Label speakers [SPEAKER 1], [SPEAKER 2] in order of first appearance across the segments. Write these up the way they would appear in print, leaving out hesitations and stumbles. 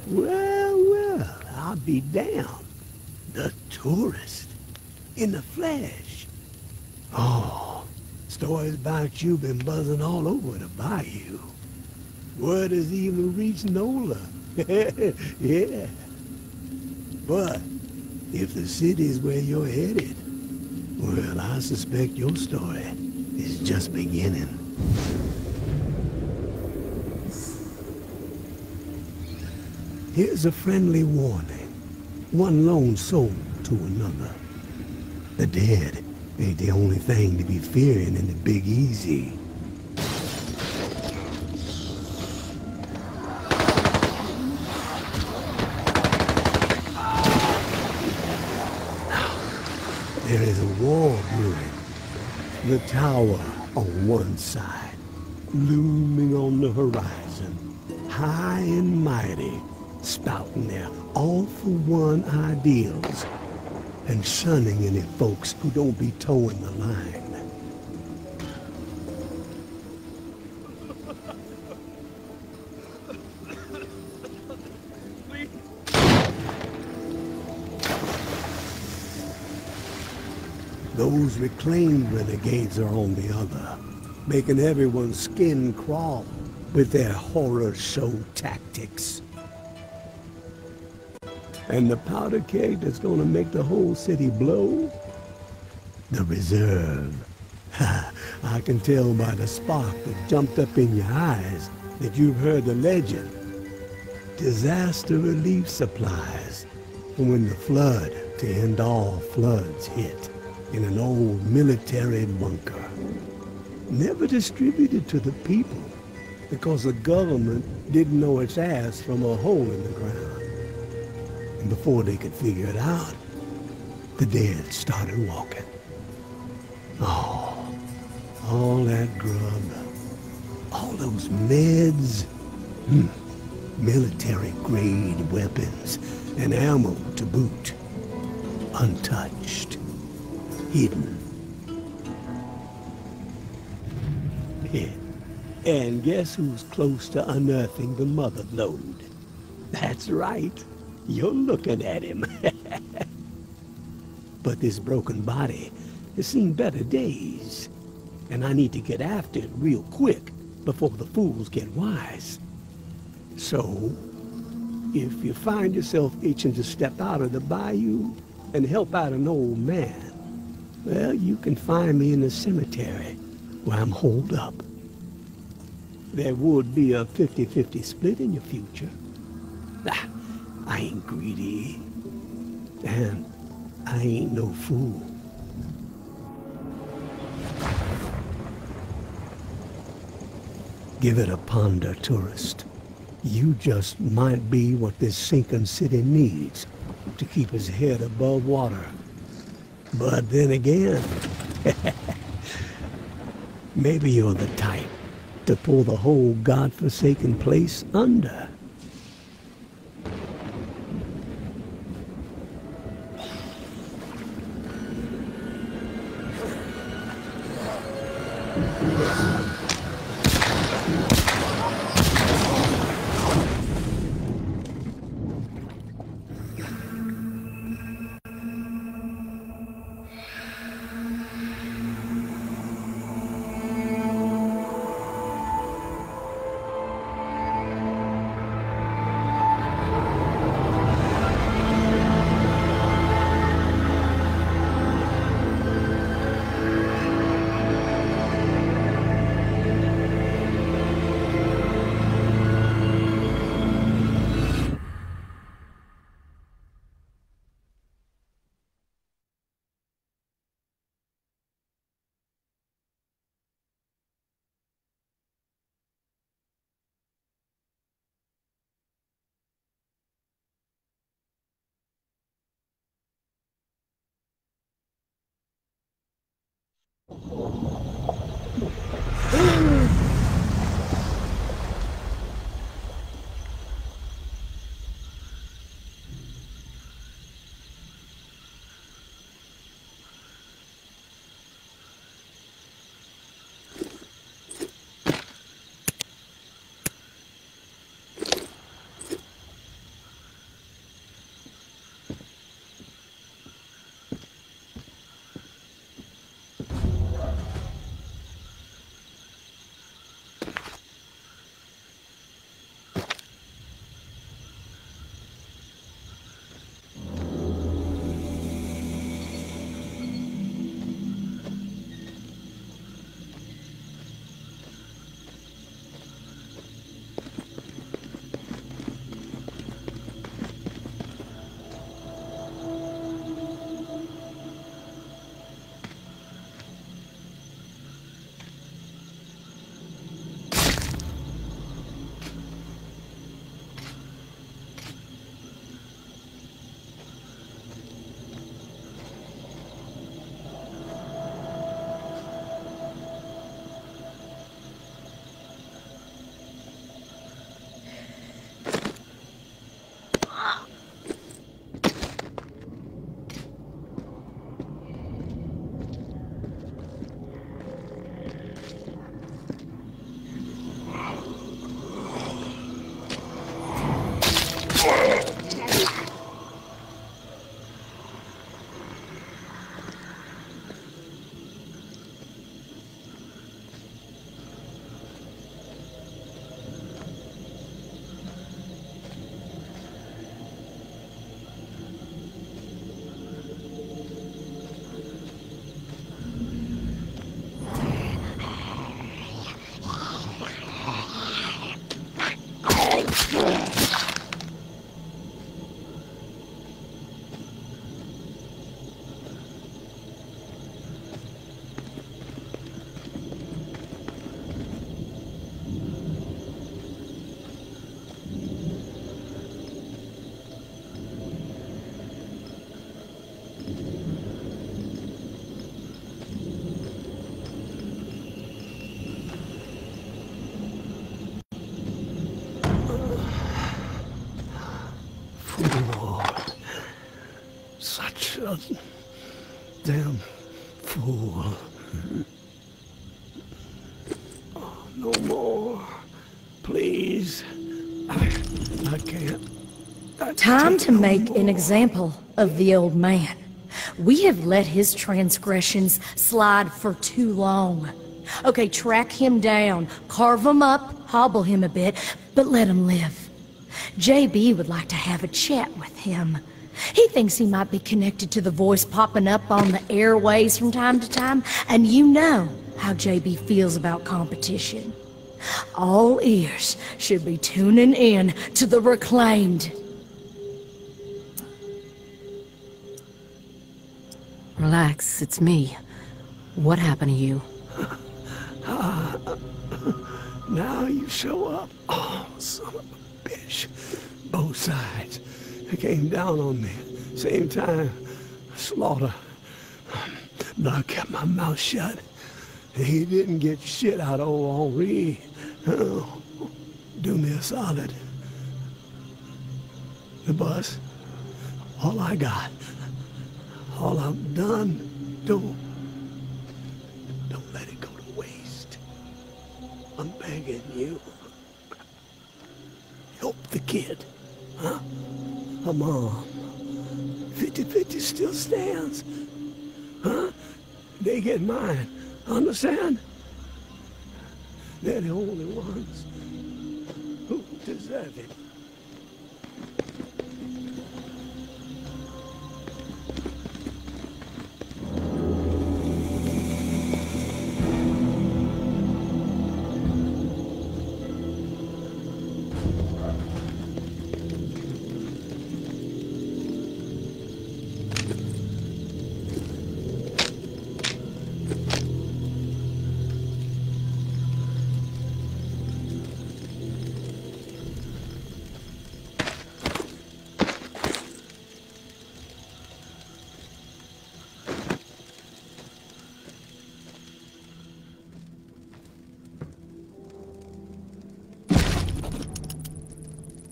[SPEAKER 1] Well, I'll be damned. The tourist. In the flesh. Oh, stories about you been buzzing all over the bayou. Word has even reached Nola. Yeah. But if the city's where you're headed, well, I suspect your story is just beginning. Here's a friendly warning. One lone soul to another. The dead ain't the only thing to be fearing in the Big Easy. There is a war brewing. The tower on one side, looming on the horizon, high and mighty, spouting their all-for-one ideals and shunning any folks who don't be towing the line. Those reclaimed renegades are on the other, making everyone's skin crawl with their horror show tactics. And the powder keg that's gonna make the whole city blow? The reserve. I can tell by the spark that jumped up in your eyes that you've heard the legend. Disaster relief supplies from when the flood to end all floods hit in an old military bunker. Never distributed to the people because the government didn't know its ass from a hole in the ground. And before they could figure it out, the dead started walking. Oh, all that grub, all those meds, military-grade weapons and ammo to boot, untouched, hidden. Yeah. And guess who's close to unearthing the mother lode? That's right. You're looking at him. But this broken body has seen better days. And I need to get after it real quick before the fools get wise. So, if you find yourself itching to step out of the bayou and help out an old man, well, you can find me in the cemetery where I'm holed up. There would be a 50-50 split in your future. I ain't greedy, and I ain't no fool. Give it a ponder, tourist. You just might be what this sinking city needs to keep its head above water. But then again, maybe you're the type to pull the whole godforsaken place under. a damn fool. Oh, no more. Please. I can't.
[SPEAKER 2] Time to make an example of the old man. We have let his transgressions slide for too long. Okay, track him down, carve him up, hobble him a bit, but let him live. JB would like to have a chat with him. He thinks he might be connected to the voice popping up on the airways from time to time, and you know how JB feels about competition. All ears should be tuning in to the Reclaimed.
[SPEAKER 3] Relax, it's me. What happened to you?
[SPEAKER 1] Now you show up. Oh, son of a bitch. Both sides. They came down on me. Same time. Slaughter. But I kept my mouth shut. He didn't get shit out of old Henri. Oh, do me a solid. The bus. All I got. All I've done. Don't let it go to waste. I'm begging you. Help the kid. Huh? Her mom. 50-50 still stands. Huh? They get mine. Understand? They're the only ones who deserve it.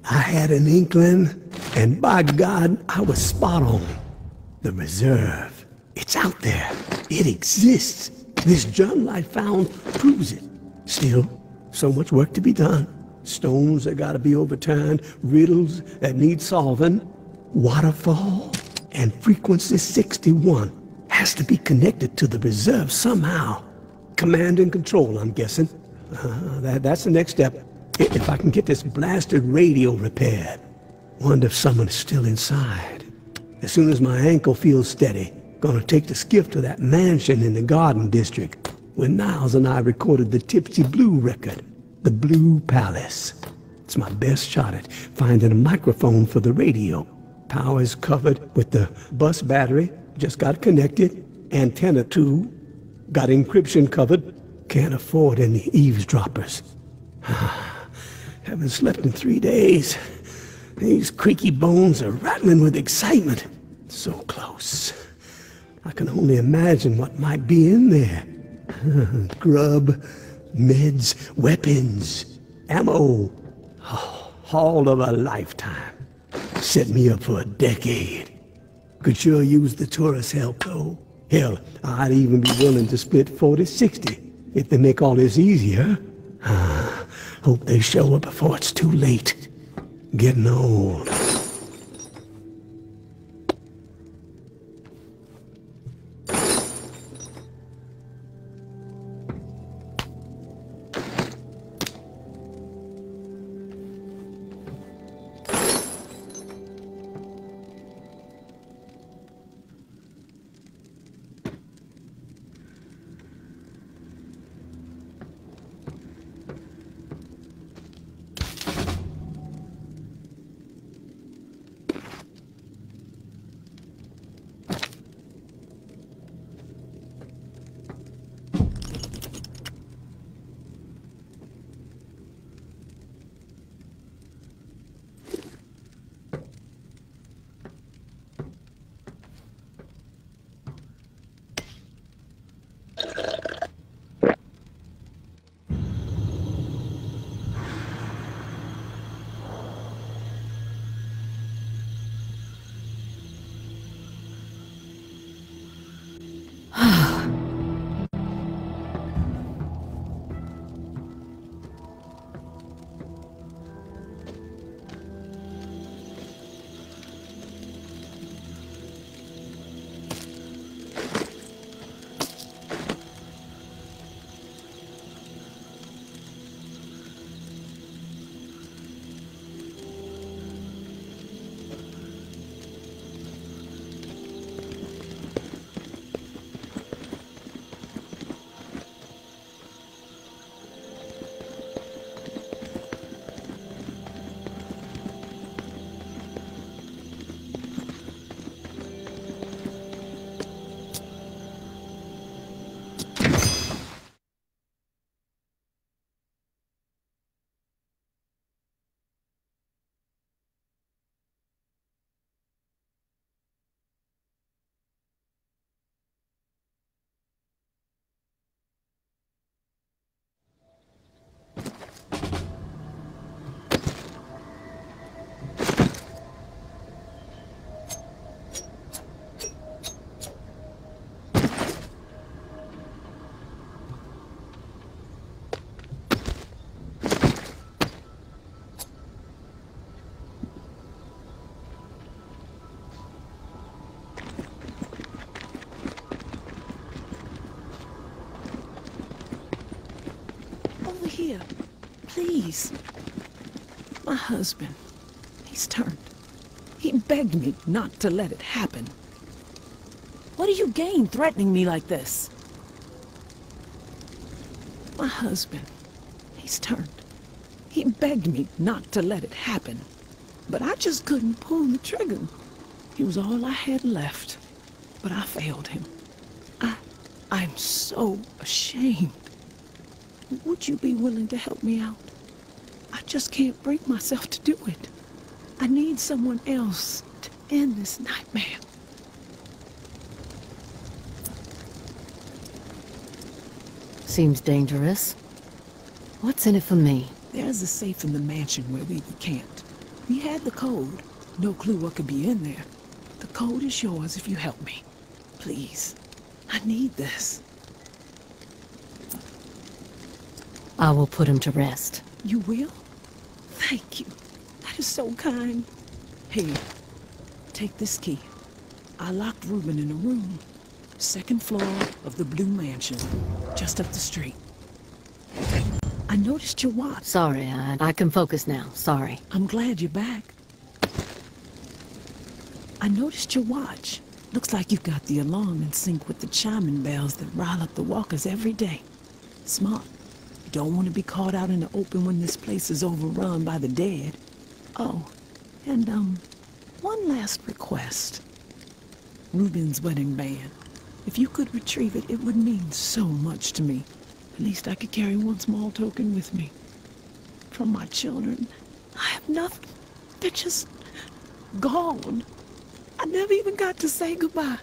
[SPEAKER 1] I had an inkling, and by God, I was spot on. The reserve. It's out there. It exists. This journal I found proves it. Still, so much work to be done. Stones that gotta be overturned, riddles that need solving. Waterfall and frequency 61 has to be connected to the reserve somehow. Command and control, I'm guessing. That's the next step. If I can get this blasted radio repaired. Wonder if someone's still inside. As soon as my ankle feels steady, gonna take the skiff to that mansion in the Garden District where Niles and I recorded the Tipsy Blue record, the Blue Palace. It's my best shot at finding a microphone for the radio. Power's covered with the bus battery, just got connected. Antenna too, got encryption covered. Can't afford any eavesdroppers. Haven't slept in 3 days. These creaky bones are rattling with excitement. So close. I can only imagine what might be in there. Grub, meds, weapons, ammo. Oh, haul of a lifetime. Set me up for a decade. Could sure use the tourist help, though. Hell, I'd even be willing to split 40-60 if they make all this easier. Hope they show up before it's too late. Getting old.
[SPEAKER 4] Over here, please. My husband, he's turned. He begged me not to let it happen. What do you gain threatening me like this? My husband, he's turned. He begged me not to let it happen, but I just couldn't pull the trigger. He was all I had left, but I failed him. I'm so ashamed. Would you be willing to help me out? I just can't bring myself to do it. I need someone else to end this nightmare.
[SPEAKER 3] Seems dangerous. What's in it for me?
[SPEAKER 4] There's a safe in the mansion where we can't. We had the code. No clue what could be in there. The code is yours if you help me. Please. I need this.
[SPEAKER 3] I will put him to rest.
[SPEAKER 4] You will? Thank you. That is so kind. Here, take this key. I locked Reuben in a room. Second floor of the Blue Mansion, just up the street. I noticed your watch.
[SPEAKER 3] Sorry, I can focus now. Sorry.
[SPEAKER 4] I'm glad you're back. I noticed your watch. Looks like you've got the alarm in sync with the chiming bells that rile up the walkers every day. Smart. You don't want to be caught out in the open when this place is overrun by the dead. Oh, and one last request. Reuben's wedding band. If you could retrieve it, it would mean so much to me. At least I could carry one small token with me. From my children, I have nothing. They're just gone. I never even got to say goodbye.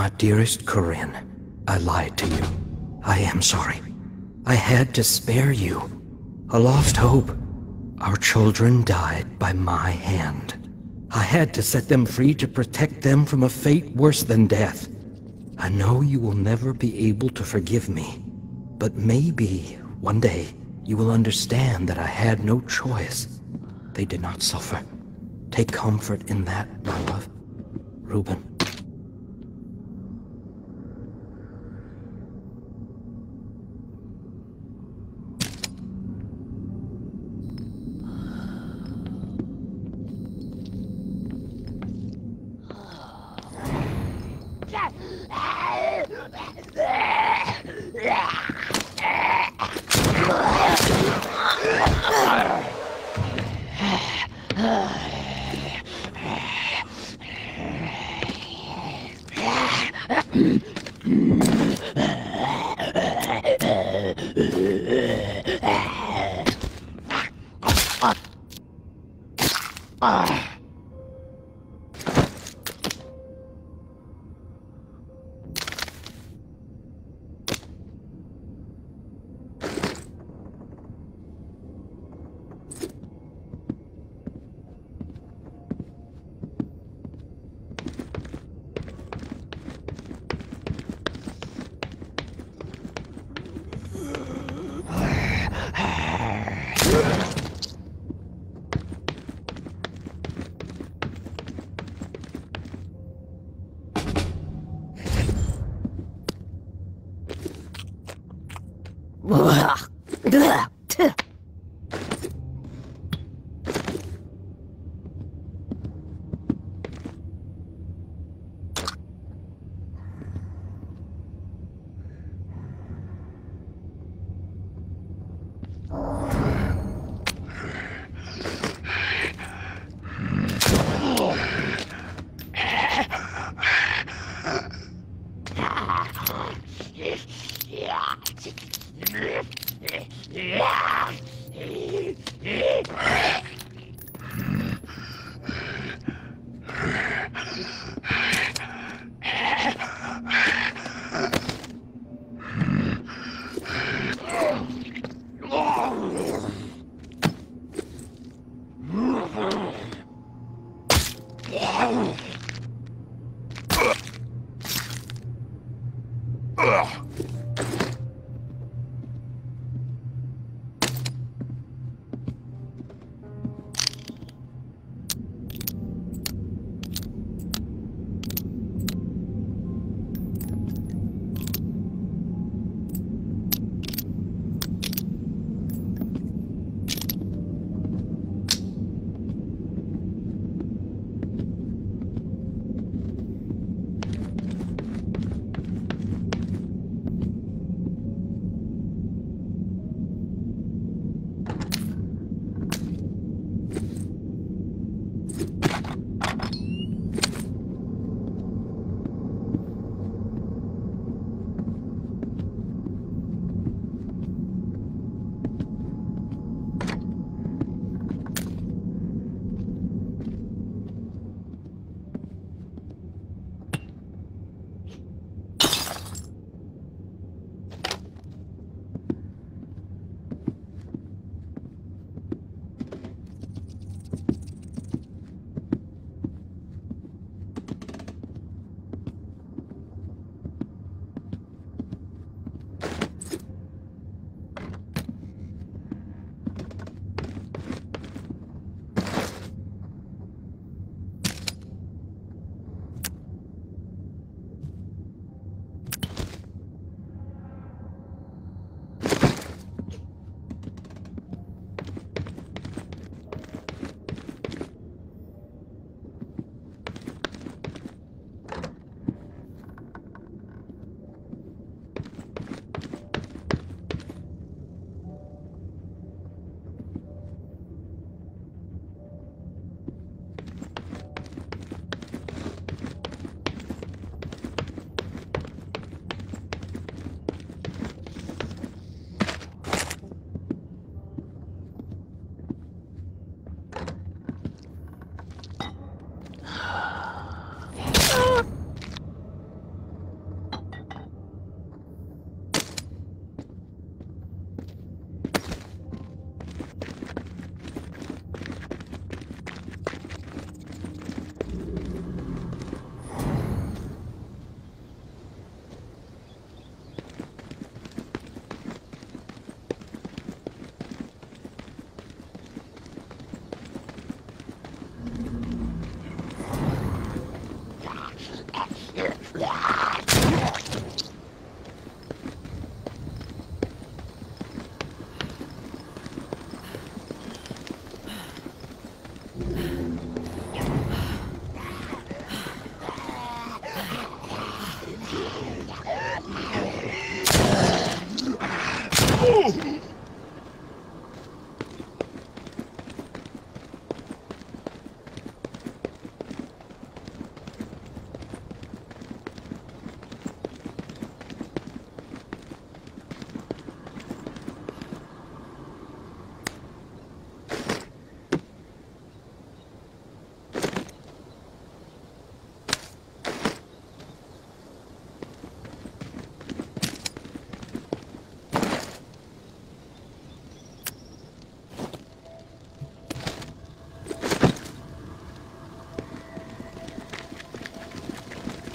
[SPEAKER 5] My dearest Corinne, I lied to you. I am sorry. I had to spare you. A lost hope. Our children died by my hand. I had to set them free to protect them from a fate worse than death. I know you will never be able to forgive me, but maybe one day you will understand that I had no choice. They did not suffer. Take comfort in that, my love. Reuben.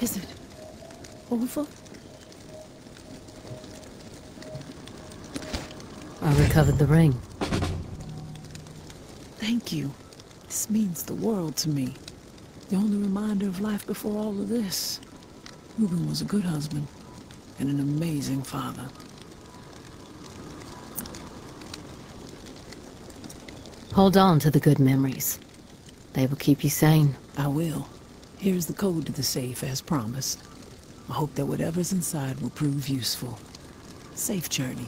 [SPEAKER 4] Is it over?
[SPEAKER 3] I recovered the ring.
[SPEAKER 4] Thank you. This means the world to me. The only reminder of life before all of this. Reuben was a good husband and an amazing father.
[SPEAKER 3] Hold on to the good memories. They will keep you sane.
[SPEAKER 4] I will. Here's the code to the safe, as promised. I hope that whatever's inside will prove useful. Safe journey.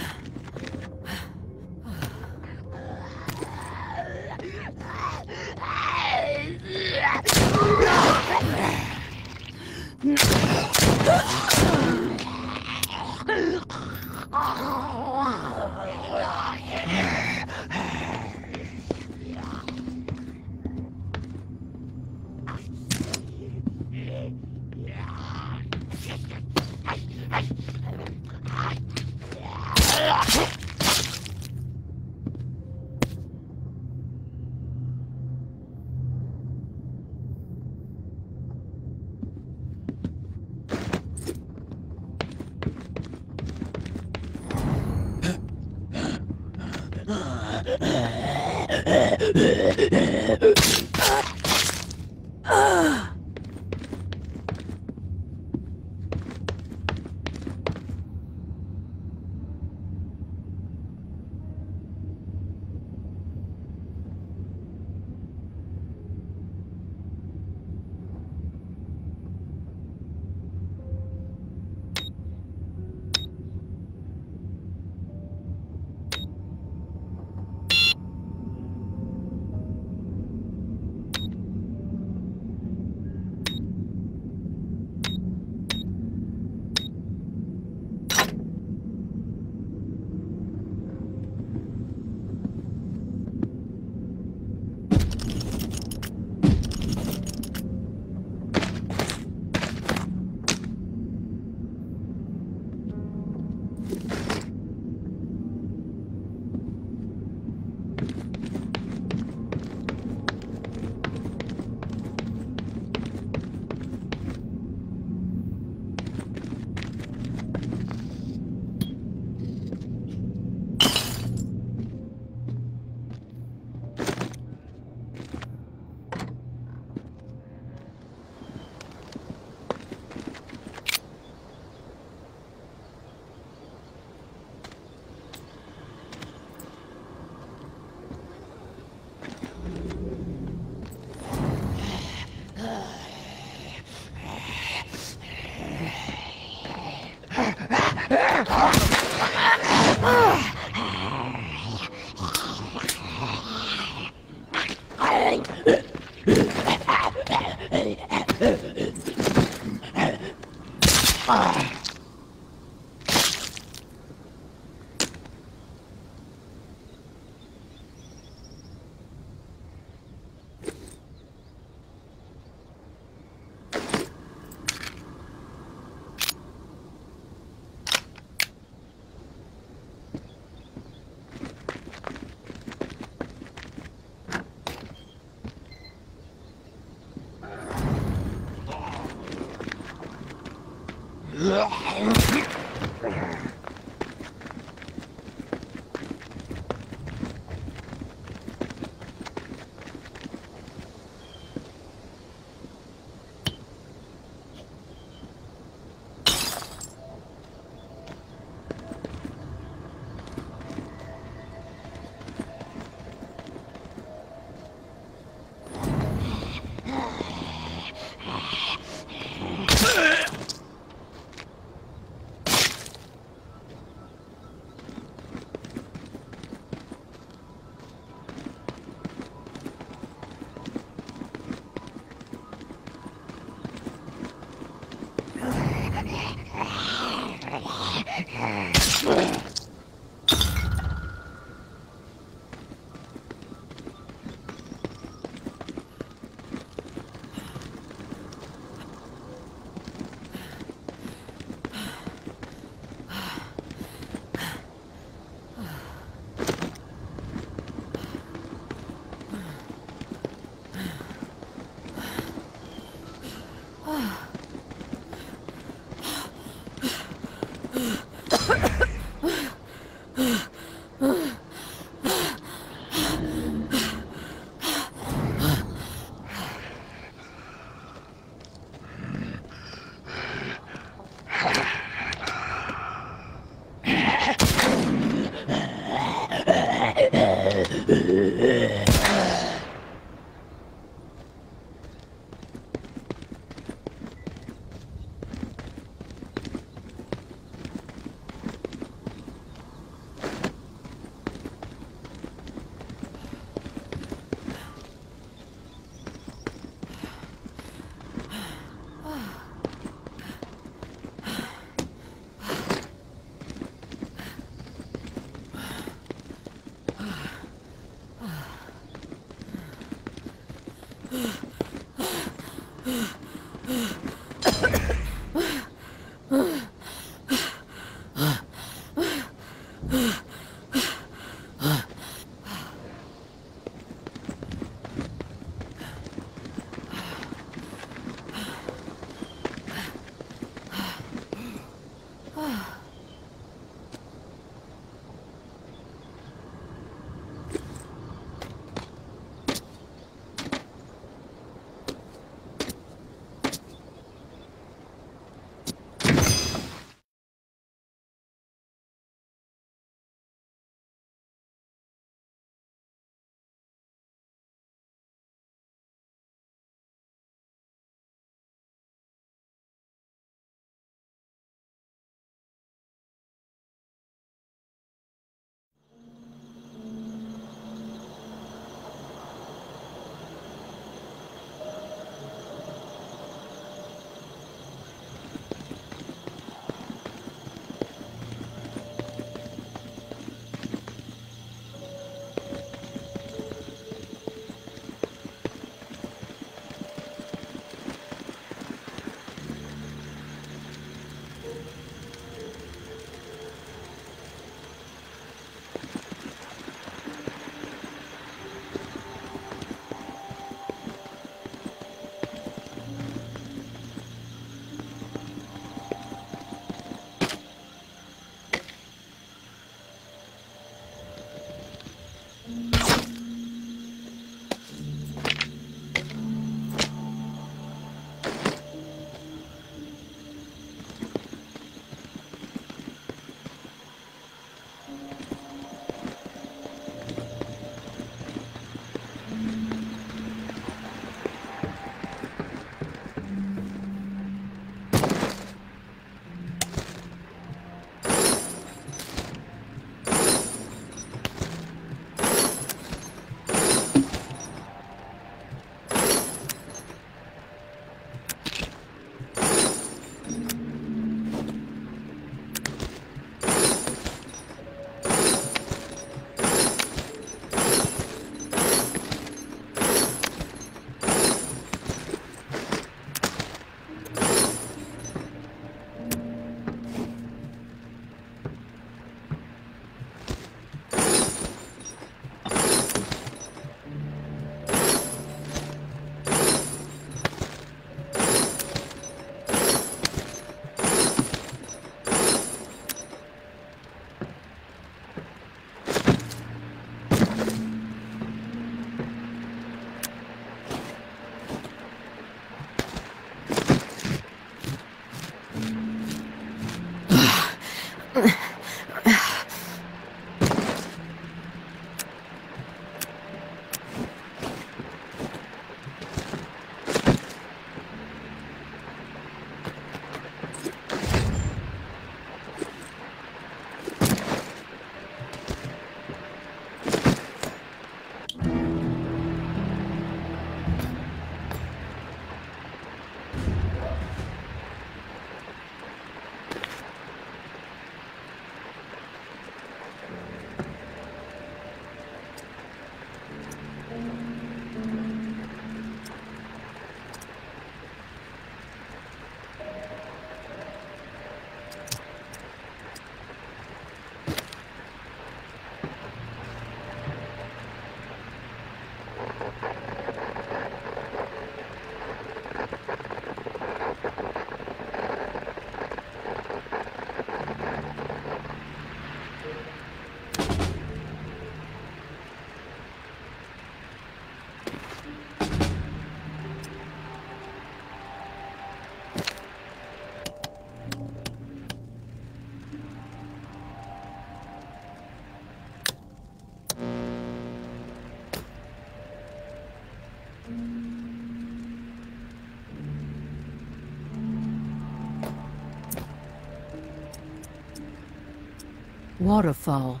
[SPEAKER 3] Waterfall.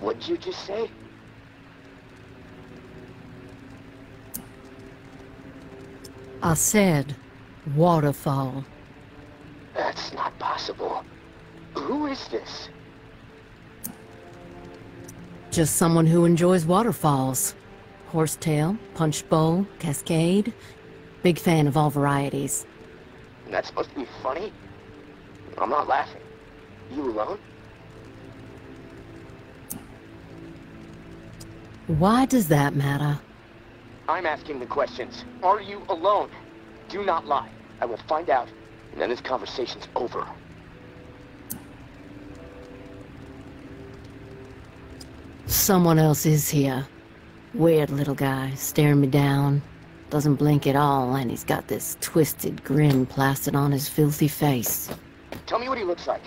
[SPEAKER 6] What'd you just say?
[SPEAKER 3] I said waterfall.
[SPEAKER 6] That's not possible. Who is this?
[SPEAKER 3] Just someone who enjoys waterfalls. Horsetail, punch bowl, cascade. Big fan of all varieties.
[SPEAKER 6] That's supposed to be funny? I'm not laughing. You alone?
[SPEAKER 3] Why does that matter?
[SPEAKER 6] I'm asking the questions. Are you alone? Do not lie. I will find out, and then this conversation's over.
[SPEAKER 3] Someone else is here. Weird little guy, staring me down. Doesn't blink at all, and he's got this twisted grin plastered on his filthy face.
[SPEAKER 6] Tell me what he looks like.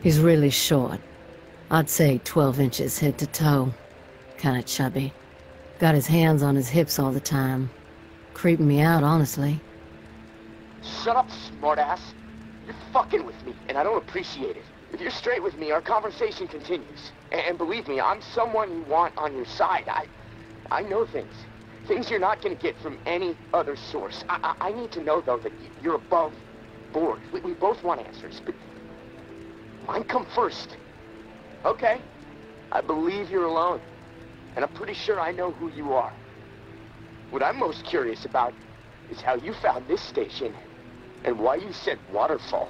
[SPEAKER 3] He's really short. I'd say 12 inches head to toe. Kinda chubby. Got his hands on his hips all the time. Creeping me out, honestly.
[SPEAKER 6] Shut up, smartass. You're fucking with me, and I don't appreciate it. If you're straight with me, our conversation continues. And believe me, I'm someone you want on your side. I know things. Things you're not gonna get from any other source. I need to know, though, that you're above board. We both want answers, but mine come first. Okay, I believe you're alone. And I'm pretty sure I know who you are. What I'm most curious about is how you found this station and why you said waterfall.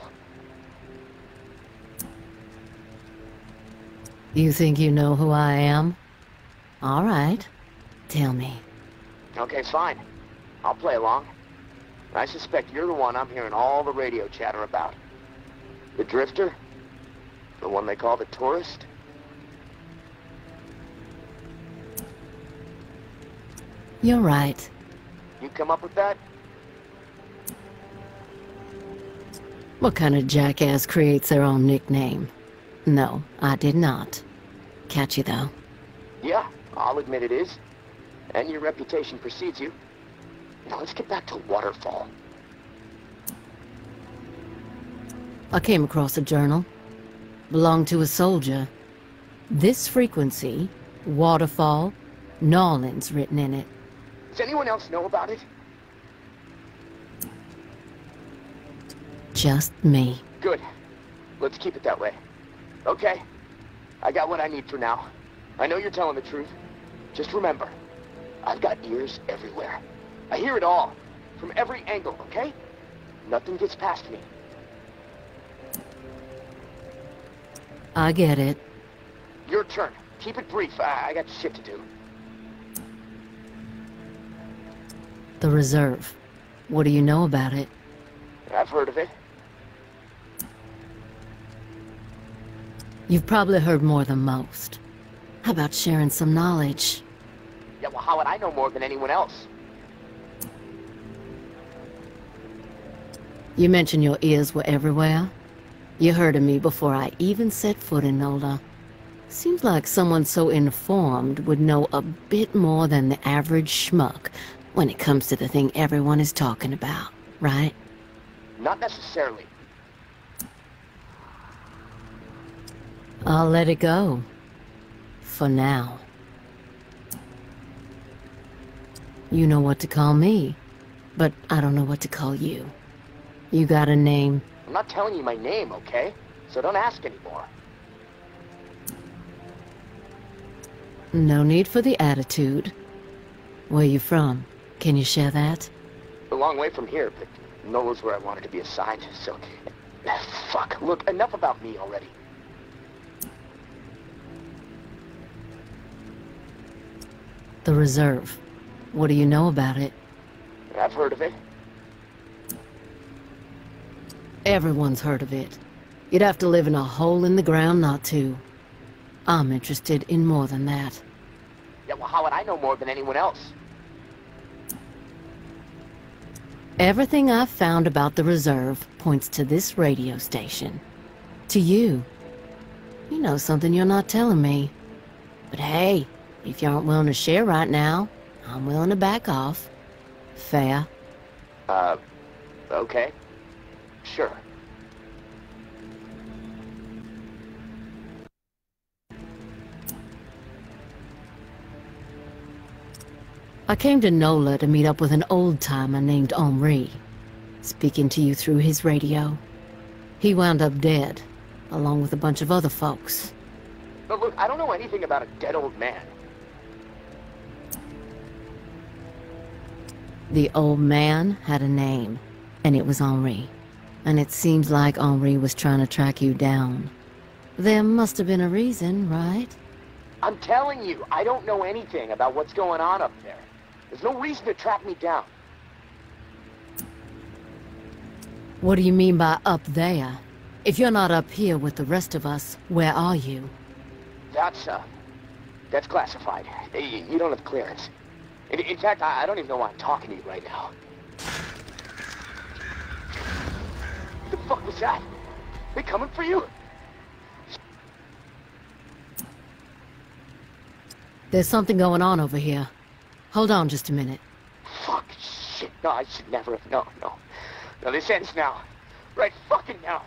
[SPEAKER 3] You think you know who I am? All right. Tell me.
[SPEAKER 6] Okay, fine. I'll play along. I suspect you're the one I'm hearing all the radio chatter about. The drifter? The one they call the tourist?
[SPEAKER 3] You're right.
[SPEAKER 6] You come up with that?
[SPEAKER 3] What kind of jackass creates their own nickname? No, I did not. Catchy, though.
[SPEAKER 6] Yeah, I'll admit it is. And your reputation precedes you. Now let's get back to Waterfall.
[SPEAKER 3] I came across a journal. Belonged to a soldier. This frequency, waterfall, Nolan's written in it.
[SPEAKER 6] Does anyone else know about it?
[SPEAKER 3] Just me.
[SPEAKER 6] Good. Let's keep it that way. Okay. I got what I need for now. I know you're telling the truth. Just remember, I've got ears everywhere. I hear it all. From every angle, okay? Nothing gets past me.
[SPEAKER 3] I get it.
[SPEAKER 6] Your turn. Keep it brief. I got shit to do.
[SPEAKER 3] The reserve. What do you know about it?
[SPEAKER 6] I've heard of it.
[SPEAKER 3] You've probably heard more than most. How about sharing some knowledge?
[SPEAKER 6] Yeah, well, how would I know more than anyone else?
[SPEAKER 3] You mentioned your ears were everywhere. You heard of me before I even set foot in Nolda. Seems like someone so informed would know a bit more than the average schmuck when it comes to the thing everyone is talking about, right?
[SPEAKER 6] Not necessarily.
[SPEAKER 3] I'll let it go. For now. You know what to call me, but I don't know what to call you. You got a name?
[SPEAKER 6] I'm not telling you my name, okay? So don't ask anymore.
[SPEAKER 3] No need for the attitude. Where you from? Can you share that?
[SPEAKER 6] A long way from here, but Nola's where I wanted to be assigned, so... Fuck, look, enough about me already.
[SPEAKER 3] The reserve. What do you know about it?
[SPEAKER 6] I've heard of it.
[SPEAKER 3] Everyone's heard of it. You'd have to live in a hole in the ground not to. I'm interested in more than that.
[SPEAKER 6] Yeah, well, how would I know more than anyone else?
[SPEAKER 3] Everything I've found about the reserve points to this radio station. To you. You know something you're not telling me. But hey, if you aren't willing to share right now, I'm willing to back off. Fair?
[SPEAKER 6] Okay. Sure.
[SPEAKER 3] I came to Nola to meet up with an old-timer named Henri, speaking to you through his radio. He wound up dead, along with a bunch of other folks.
[SPEAKER 6] But look, I don't know anything about a dead old man.
[SPEAKER 3] The old man had a name, and it was Henri. And it seems like Henri was trying to track you down. There must have been a reason, right?
[SPEAKER 6] I'm telling you, I don't know anything about what's going on up there. There's no reason to track me down.
[SPEAKER 3] What do you mean by up there? If you're not up here with the rest of us, where are you?
[SPEAKER 6] That's classified. You don't have clearance. In fact, I don't even know why I'm talking to you right now. What the fuck was that? They coming for you?
[SPEAKER 3] There's something going on over here. Hold on just a minute.
[SPEAKER 6] Fuck, shit. No, I should never have. No. No, this ends now. Right fucking now.